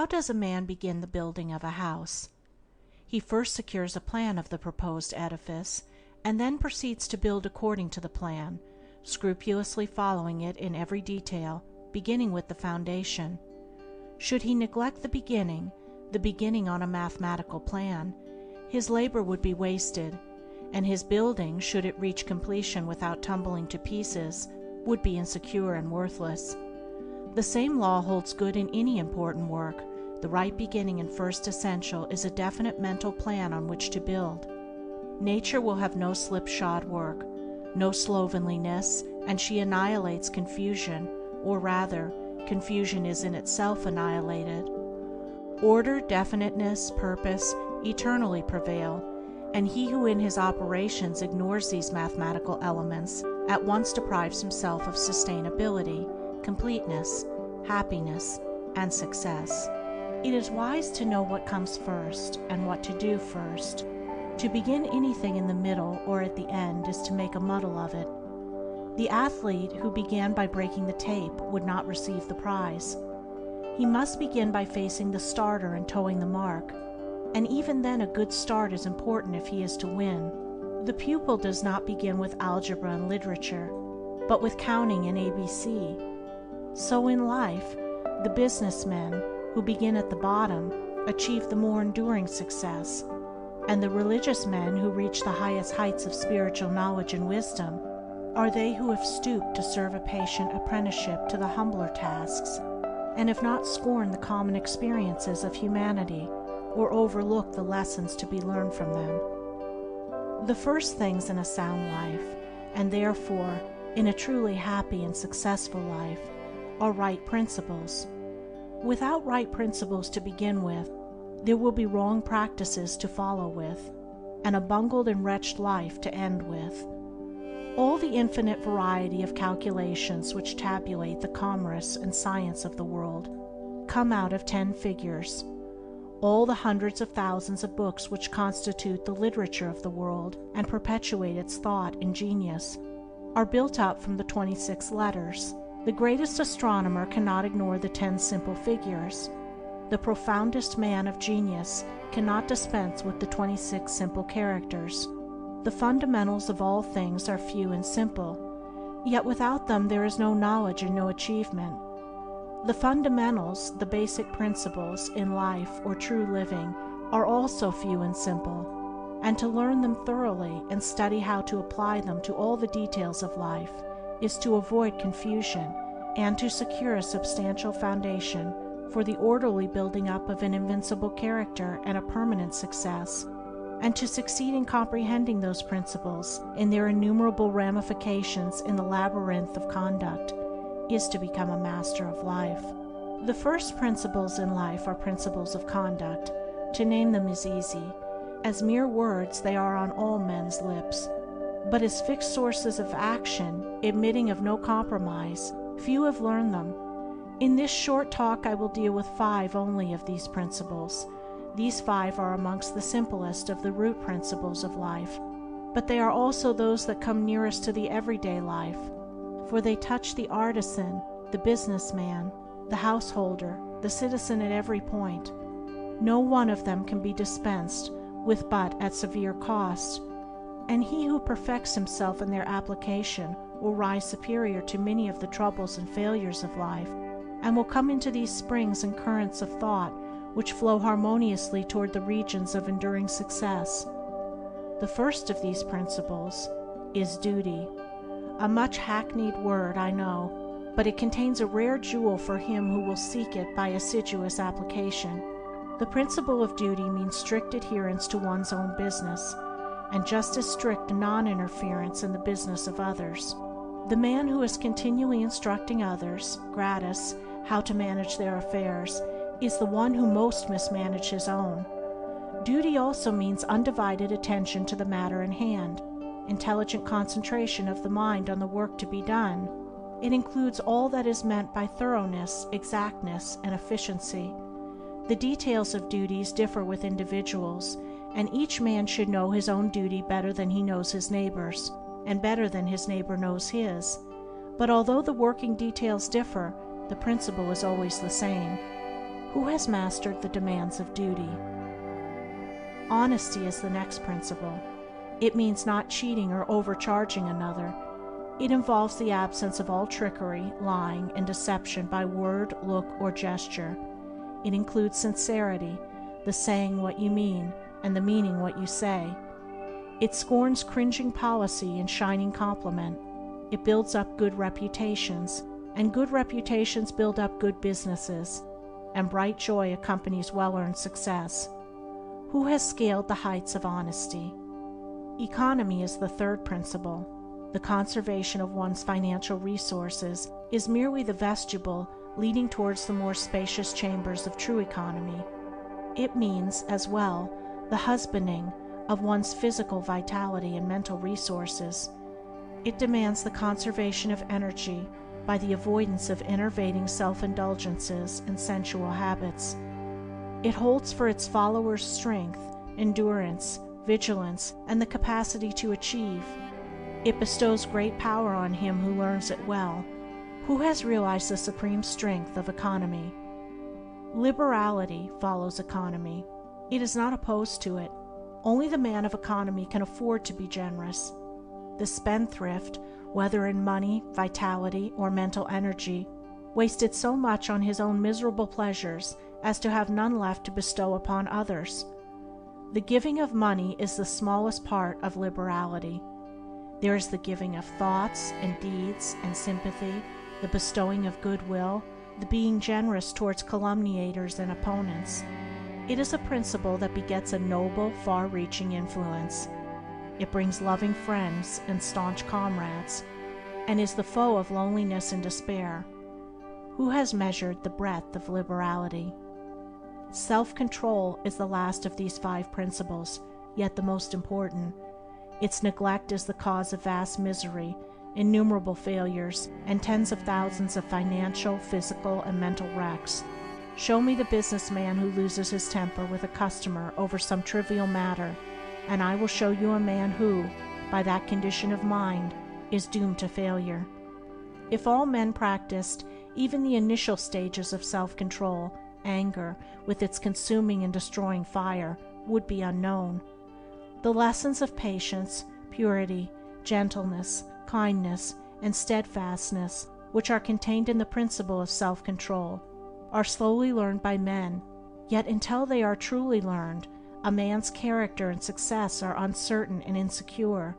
How does a man begin the building of a house? He first secures a plan of the proposed edifice, and then proceeds to build according to the plan, scrupulously following it in every detail, beginning with the foundation. Should he neglect the beginning on a mathematical plan, his labor would be wasted, and his building, should it reach completion without tumbling to pieces, would be insecure and worthless. The same law holds good in any important work. The right beginning and first essential is a definite mental plan on which to build. Nature will have no slipshod work, no slovenliness, and she annihilates confusion, or rather, confusion is in itself annihilated. Order, definiteness, purpose eternally prevail, and he who in his operations ignores these mathematical elements at once deprives himself of sustainability, completeness, happiness, and success. It is wise to know what comes first and what to do first. To begin anything in the middle or at the end is to make a muddle of it. The athlete who began by breaking the tape would not receive the prize. He must begin by facing the starter and toeing the mark, and even then a good start is important if he is to win. The pupil does not begin with algebra and literature, but with counting and ABC. So in life, the businessmen who begin at the bottom achieve the more enduring success, and the religious men who reach the highest heights of spiritual knowledge and wisdom are they who have stooped to serve a patient apprenticeship to the humbler tasks, and have not scorned the common experiences of humanity or overlooked the lessons to be learned from them. The first things in a sound life, and therefore in a truly happy and successful life, are right principles. Without right principles to begin with, there will be wrong practices to follow with, and a bungled and wretched life to end with. All the infinite variety of calculations which tabulate the commerce and science of the world come out of 10 figures. All the hundreds of thousands of books which constitute the literature of the world and perpetuate its thought and genius are built up from the 26 letters. The greatest astronomer cannot ignore the 10 simple figures. The profoundest man of genius cannot dispense with the 26 simple characters. The fundamentals of all things are few and simple, yet without them there is no knowledge and no achievement. The fundamentals, the basic principles in life or true living, are also few and simple, and to learn them thoroughly and study how to apply them to all the details of life is to avoid confusion and to secure a substantial foundation for the orderly building up of an invincible character and a permanent success. And to succeed in comprehending those principles in their innumerable ramifications in the labyrinth of conduct is to become a master of life. The first principles in life are principles of conduct. To name them is easy. As mere words they are on all men's lips, but as fixed sources of action, admitting of no compromise, few have learned them. In this short talk I will deal with 5 only of these principles. These 5 are amongst the simplest of the root principles of life, but they are also those that come nearest to the everyday life, for they touch the artisan, the businessman, the householder, the citizen at every point. No one of them can be dispensed with but at severe cost, and he who perfects himself in their application will rise superior to many of the troubles and failures of life, and will come into these springs and currents of thought which flow harmoniously toward the regions of enduring success. The first of these principles is duty. A much hackneyed word, I know, but it contains a rare jewel for him who will seek it by assiduous application. The principle of duty means strict adherence to one's own business, and just as strict non-interference in the business of others. The man who is continually instructing others, gratis, how to manage their affairs, is the one who most mismanages his own. Duty also means undivided attention to the matter in hand, intelligent concentration of the mind on the work to be done. It includes all that is meant by thoroughness, exactness, and efficiency. The details of duties differ with individuals, and each man should know his own duty better than he knows his neighbor's, and better than his neighbor knows his. But although the working details differ, the principle is always the same. Who has mastered the demands of duty? Honesty is the next principle. It means not cheating or overcharging another. It involves the absence of all trickery, lying, and deception by word, look, or gesture. It includes sincerity, the saying what you mean, and the meaning what you say. It scorns cringing policy and shining compliment. It builds up good reputations, and good reputations build up good businesses, and bright joy accompanies well-earned success. Who has scaled the heights of honesty? Economy is the third principle. The conservation of one's financial resources is merely the vestibule leading towards the more spacious chambers of true economy. It means, as well, the husbanding of one's physical vitality and mental resources. It demands the conservation of energy by the avoidance of enervating self-indulgences and sensual habits. It holds for its followers strength, endurance, vigilance, and the capacity to achieve. It bestows great power on him who learns it well. Who has realized the supreme strength of economy? Liberality follows economy. It is not opposed to it. Only the man of economy can afford to be generous. The spendthrift, whether in money, vitality, or mental energy, wasted so much on his own miserable pleasures as to have none left to bestow upon others. The giving of money is the smallest part of liberality. There is the giving of thoughts and deeds and sympathy, the bestowing of goodwill, the being generous towards calumniators and opponents. It is a principle that begets a noble, far-reaching influence. It brings loving friends and staunch comrades, and is the foe of loneliness and despair. Who has measured the breadth of liberality? Self-control is the last of these 5 principles, yet the most important. Its neglect is the cause of vast misery, innumerable failures, and tens of thousands of financial, physical, and mental wrecks. Show me the businessman who loses his temper with a customer over some trivial matter, and I will show you a man who, by that condition of mind, is doomed to failure. If all men practiced even the initial stages of self-control, anger, with its consuming and destroying fire, would be unknown. The lessons of patience, purity, gentleness, kindness, and steadfastness, which are contained in the principle of self-control, are slowly learned by men, yet until they are truly learned, a man's character and success are uncertain and insecure.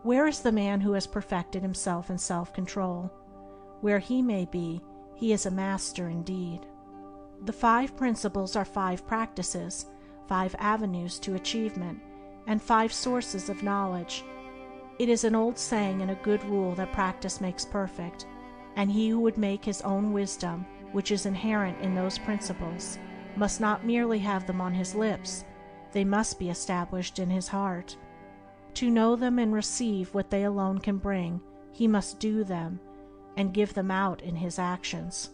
Where is the man who has perfected himself in self-control? Where he may be, he is a master indeed. The 5 principles are 5 practices, 5 avenues to achievement, and 5 sources of knowledge. It is an old saying and a good rule that practice makes perfect, and he who would make his own wisdom, which is inherent in those principles, must not merely have them on his lips, they must be established in his heart. To know them and receive what they alone can bring, he must do them, and give them out in his actions.